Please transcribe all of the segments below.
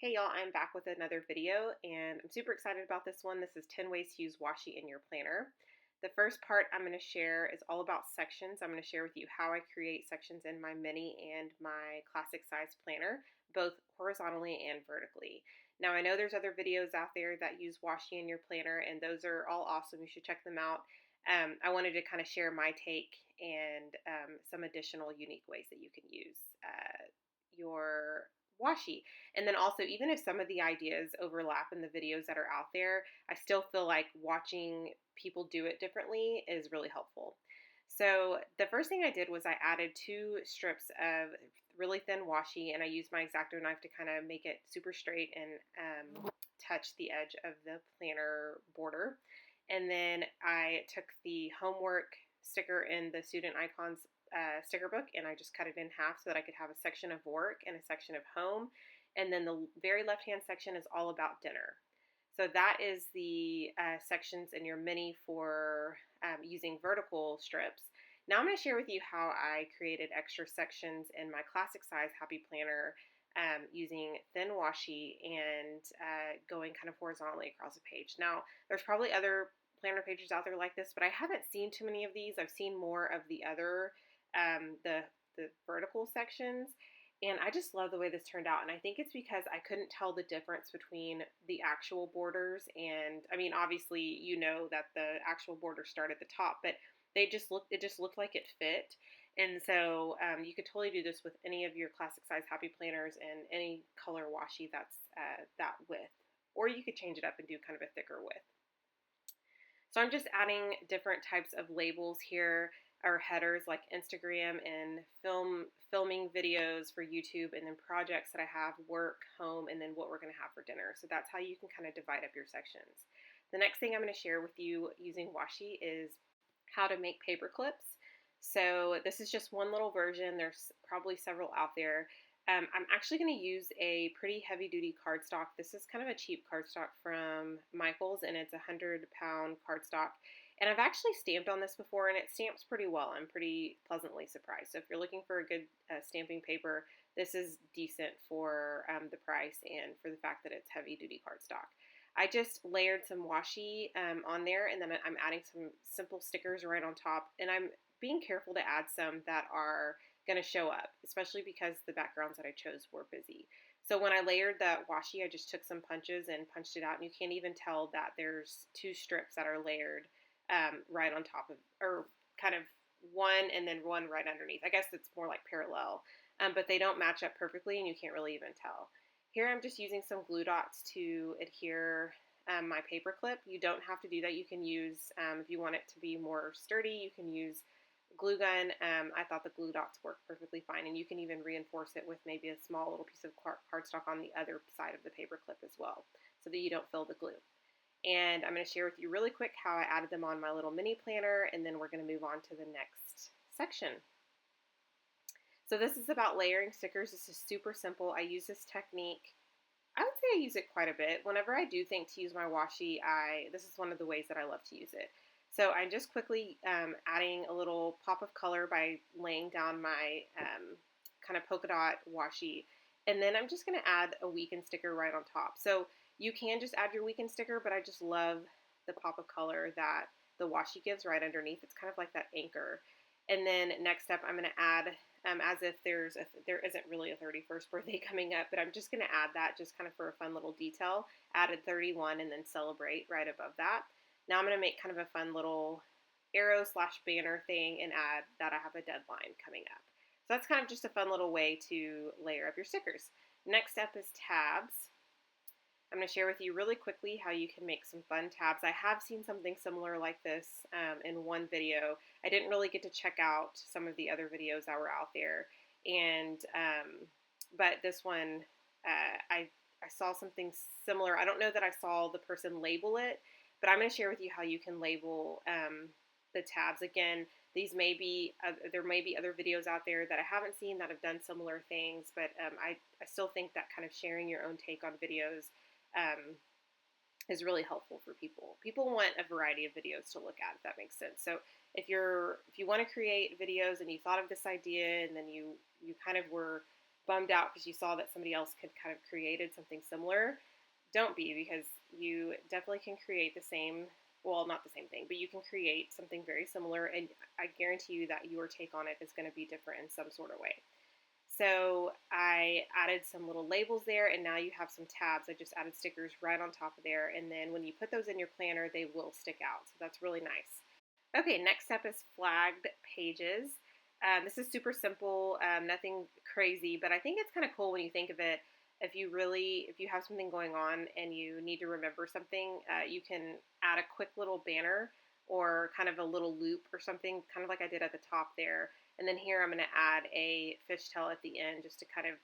Hey y'all, I'm back with another video and I'm super excited about this one. This is 10 ways to use washi in your planner. The first part I'm going to share is all about sections. I'm going to share with you how I create sections in my mini and my classic size planner, both horizontally and vertically. Now I know there's other videos out there that use washi in your planner and those are all awesome. You should check them out. I wanted to kind of share my take and some additional unique ways that you can use your washi. And then also, even if some of the ideas overlap in the videos that are out there, I still feel like watching people do it differently is really helpful. So the first thing I did was I added 2 strips of really thin washi, and I used my X-Acto knife to kind of make it super straight and touch the edge of the planner border. And then I took the homework sticker in the student icons sticker book, and I just cut it in half so that I could have a section of work and a section of home. And then the very left-hand section is all about dinner. So that is the sections in your mini for using vertical strips. Now I'm going to share with you how I created extra sections in my classic size Happy Planner using thin washi and going kind of horizontally across a page. Now there's probably other planner pages out there like this, but I haven't seen too many of these. I've seen more of the other the vertical sections, and I just love the way this turned out. And I think it's because I couldn't tell the difference between the actual borders, and I mean obviously you know that the actual borders start at the top, but it just looked like it fit. And so you could totally do this with any of your classic size Happy Planners and any color washi that's that width, or you could change it up and do kind of a thicker width. So I'm just adding different types of labels here, or headers like Instagram and filming videos for YouTube, and then projects that I have, work, home, and then what we're going to have for dinner. So that's how you can kind of divide up your sections. The next thing I'm going to share with you using washi is how to make paper clips. So this is just one little version. There's probably several out there. I'm actually going to use a pretty heavy duty cardstock. This is kind of a cheap cardstock from Michaels, and it's a 100-pound cardstock. And I've actually stamped on this before, and it stamps pretty well. I'm pretty pleasantly surprised. So if you're looking for a good stamping paper, this is decent for the price and for the fact that it's heavy duty cardstock. I just layered some washi on there, and then I'm adding some simple stickers right on top, and I'm being careful to add some that are going to show up, especially because the backgrounds that I chose were busy. So when I layered that washi, I just took some punches and punched it out, and you can't even tell that there's 2 strips that are layered right on top of, or kind of one and then one right underneath. I guess it's more like parallel, but they don't match up perfectly, and you can't really even tell. Here I'm just using some glue dots to adhere my paper clip. You don't have to do that. You can use, if you want it to be more sturdy, you can use glue gun. I thought the glue dots worked perfectly fine, and you can even reinforce it with maybe a small little piece of cardstock on the other side of the paper clip as well, so that you don't fill the glue. And I'm going to share with you really quick how I added them on my little mini planner, and then we're going to move on to the next section. So this is about layering stickers. This is super simple. I use this technique. I would say I use it quite a bit. Whenever I do think to use my washi, this is one of the ways that I love to use it. So I'm just quickly adding a little pop of color by laying down my kind of polka dot washi. And then I'm just going to add a weekend sticker right on top. So you can just add your weekend sticker, but I just love the pop of color that the washi gives right underneath. It's kind of like that anchor. And then next up, I'm going to add, as if there isn't really a 31st birthday coming up, but I'm just going to add that just kind of for a fun little detail. Added 31 and then celebrate right above that. Now I'm going to make kind of a fun little arrow / banner thing and add that I have a deadline coming up. So that's kind of just a fun little way to layer up your stickers. Next up is tabs. I'm going to share with you really quickly how you can make some fun tabs. I have seen something similar like this in one video. I didn't really get to check out some of the other videos that were out there, and but this one I saw something similar. I don't know that I saw the person label it, but I'm going to share with you how you can label the tabs. Again, these may be there may be other videos out there that I haven't seen that have done similar things, but I still think that kind of sharing your own take on videos is really helpful for people. People want a variety of videos to look at, if that makes sense. So if you want to create videos and you thought of this idea and then you kind of were bummed out because you saw that somebody else had kind of created something similar, don't be, because you definitely can create the same, well, not the same thing, but you can create something very similar, and I guarantee you that your take on it is going to be different in some sort of way. So I added some little labels there, and now you have some tabs. I just added stickers right on top of there, and then when you put those in your planner, they will stick out. So that's really nice. Okay, next step is flagged pages. This is super simple, nothing crazy, but I think it's kind of cool when you think of it. If you have something going on and you need to remember something, you can add a quick little banner or kind of a little loop or something, kind of like I did at the top there. And then here I'm going to add a fishtail at the end just to kind of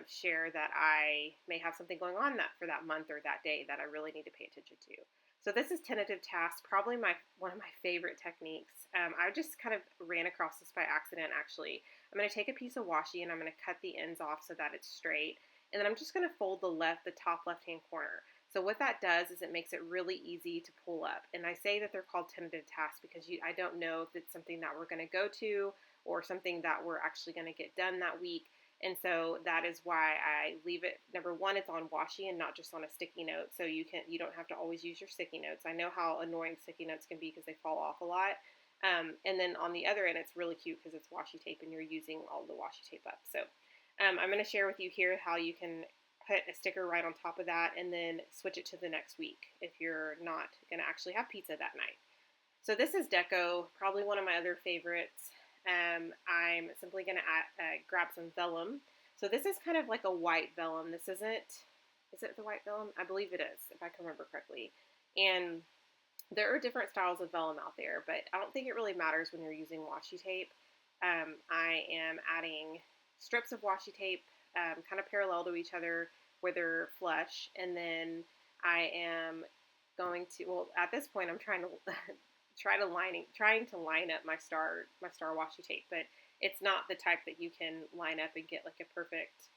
share that I may have something going on for that month or that day that I really need to pay attention to. So this is Tentative Tasks, probably one of my favorite techniques. I just kind of ran across this by accident, actually. I'm going to take a piece of washi and I'm going to cut the ends off so that it's straight. And then I'm just going to fold the top left-hand corner. So what that does is it makes it really easy to pull up. And I say that they're called tentative tasks because I don't know if it's something that we're going to go to or something that we're actually going to get done that week. And so that is why I leave it. Number one, it's on washi and not just on a sticky note. So you don't have to always use your sticky notes. I know how annoying sticky notes can be because they fall off a lot. And then on the other end, it's really cute because it's washi tape and you're using all the washi tape up. So I'm going to share with you here how you can put a sticker right on top of that and then switch it to the next week if you're not going to actually have pizza that night. So this is Deco, probably one of my other favorites. I'm simply going to grab some vellum. So this is kind of like a white vellum. Is it the white vellum? I believe it is, if I can remember correctly. And there are different styles of vellum out there, but I don't think it really matters when you're using washi tape. I am adding strips of washi tape kind of parallel to each other where they're flush, and then I am going to, well, at this point I'm trying to line up my star washi tape, but it's not the type that you can line up and get like a perfect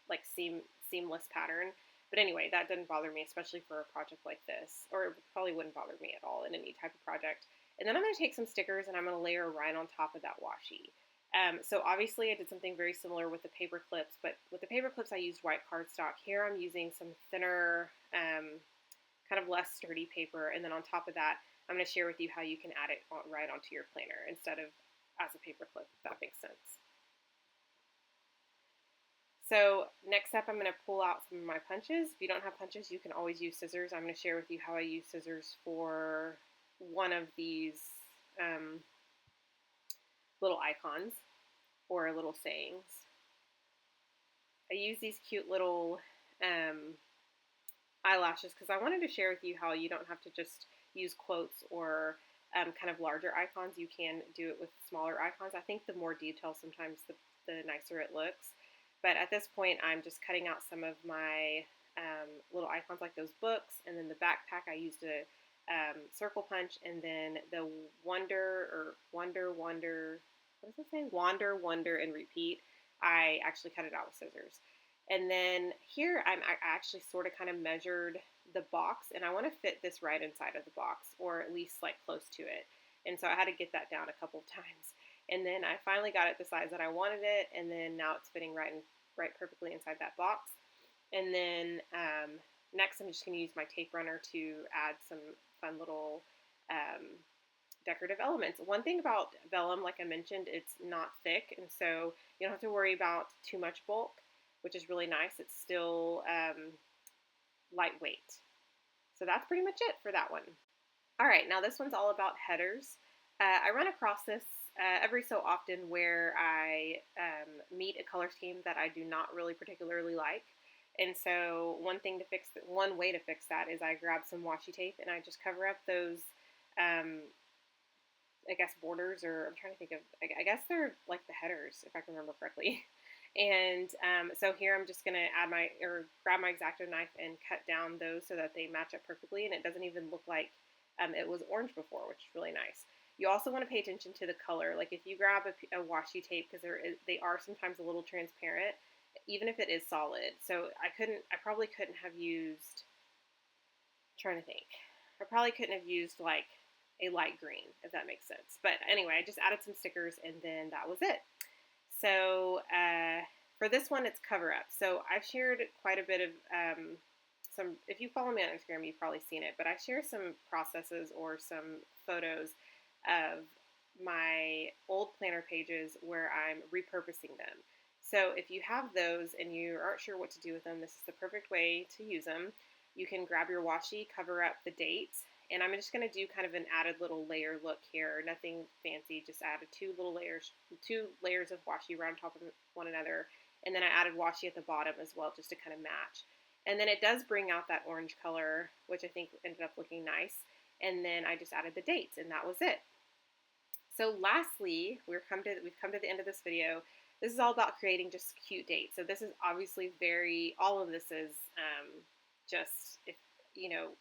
like seamless pattern. But anyway, that doesn't bother me, especially for a project like this, or it probably wouldn't bother me at all in any type of project. And then I'm going to take some stickers and I'm going to layer right on top of that washi. So obviously I did something very similar with the paper clips, but with the paper clips I used white cardstock. Here I'm using some thinner, kind of less sturdy paper, and then on top of that I'm going to share with you how you can add it right onto your planner instead of as a paper clip, if that makes sense. So next up I'm going to pull out some of my punches. If you don't have punches, you can always use scissors. I'm going to share with you how I use scissors for one of these little icons or little sayings. I use these cute little eyelashes because I wanted to share with you how you don't have to just use quotes or kind of larger icons. You can do it with smaller icons. I think the more detail sometimes the nicer it looks. But at this point I'm just cutting out some of my little icons like those books, and then the backpack I used a circle punch, and then the wonder, what does it say? Wander, wonder, and repeat. I actually cut it out with scissors. And then here I actually sort of kind of measured the box, and I want to fit this right inside of the box, or at least like close to it. And so I had to get that down a couple of times. And then I finally got it the size that I wanted it, and then now it's fitting right perfectly inside that box. And then next I'm just going to use my tape runner to add some fun little decorative elements. One thing about vellum, like I mentioned, it's not thick, and so you don't have to worry about too much bulk, which is really nice. It's still lightweight. So that's pretty much it for that one. All right, now this one's all about headers. I run across this every so often where I meet a color scheme that I do not really particularly like. And so one way to fix that is I grab some washi tape and I just cover up those, I guess, borders, or I'm trying to think of, I guess they're like the headers, if I can remember correctly. And so here I'm just going to grab my X-Acto knife and cut down those so that they match up perfectly, and it doesn't even look like it was orange before, which is really nice. You also want to pay attention to the color. Like if you grab a washi tape, because they are sometimes a little transparent, even if it is solid. So I probably couldn't have used, trying to think, I probably couldn't have used like a light green, if that makes sense. But anyway, I just added some stickers and then that was it. So For this one, it's cover up. So I've shared quite a bit of if you follow me on Instagram, you've probably seen it, but I share some processes or some photos of my old planner pages where I'm repurposing them. So if you have those and you aren't sure what to do with them, this is the perfect way to use them. You can grab your washi, cover up the dates, and I'm just going to do kind of an added little layer look here. Nothing fancy, just added two layers of washi right on top of one another, and then I added washi at the bottom as well just to kind of match. And then it does bring out that orange color, which I think ended up looking nice. And then I just added the dates, and that was it. So lastly, we've come to the end of this video. This is all about creating just cute dates. So this is obviously all of this is just,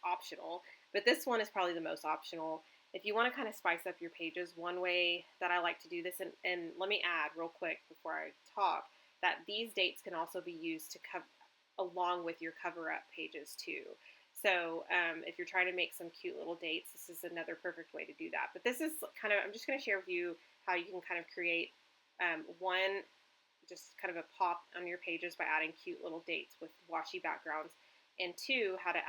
optional. But this one is probably the most optional. If you want to kind of spice up your pages, one way that I like to do this, and let me add real quick before I talk, that these dates can also be used to cover along with your cover-up pages too. So if you're trying to make some cute little dates, this is another perfect way to do that. But this is I'm just going to share with you how you can kind of create one, just kind of a pop on your pages by adding cute little dates with washi backgrounds, and two, how to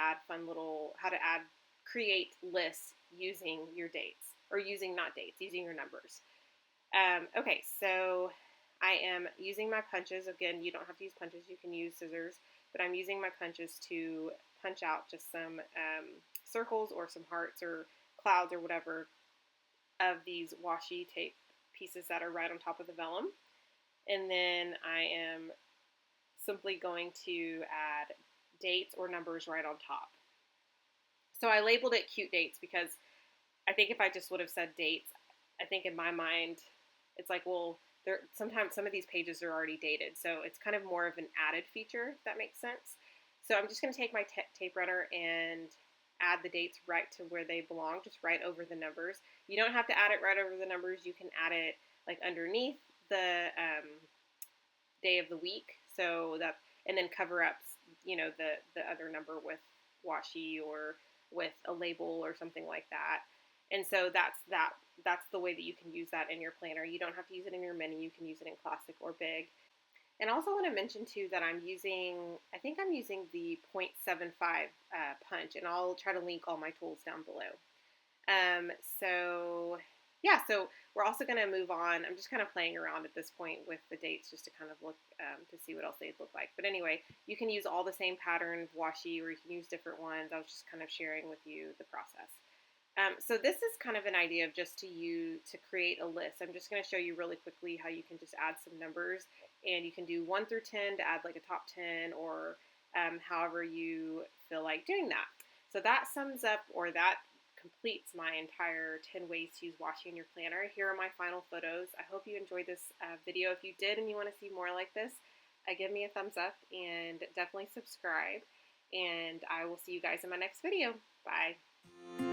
create lists using your dates, or using your numbers. Okay, so I am using my punches. Again, you don't have to use punches, you can use scissors, but I'm using my punches to punch out just some circles or some hearts or clouds or whatever of these washi tape pieces that are right on top of the vellum. And then I am simply going to add dates or numbers right on top. So I labeled it cute dates because I think if I just would have said dates, I think in my mind, it's like, well, sometimes some of these pages are already dated, so it's kind of more of an added feature, if that makes sense. So I'm just going to take my tape runner and add the dates right to where they belong, just right over the numbers. You don't have to add it right over the numbers. You can add it like underneath the day of the week, and then cover up, the other number with washi or with a label or something like that. And so that's the way that you can use that in your planner. You don't have to use it in your mini. You can use it in classic or big. And also want to mention too that I think I'm using the 0.75 punch, and I'll try to link all my tools down below. So we're also going to move on. I'm just kind of playing around at this point with the dates just to kind of look to see what else they'd look like. But anyway, you can use all the same pattern washi, or you can use different ones. I was just kind of sharing with you the process. So this is kind of an idea of just to create a list. I'm just going to show you really quickly how you can just add some numbers, and you can do 1 through 10 to add like a top 10, or however you feel like doing that. So that sums up, or that completes my entire 10 ways to use washi in your planner. Here are my final photos. I hope you enjoyed this video. If you did and you want to see more like this, give me a thumbs up and definitely subscribe. And I will see you guys in my next video. Bye.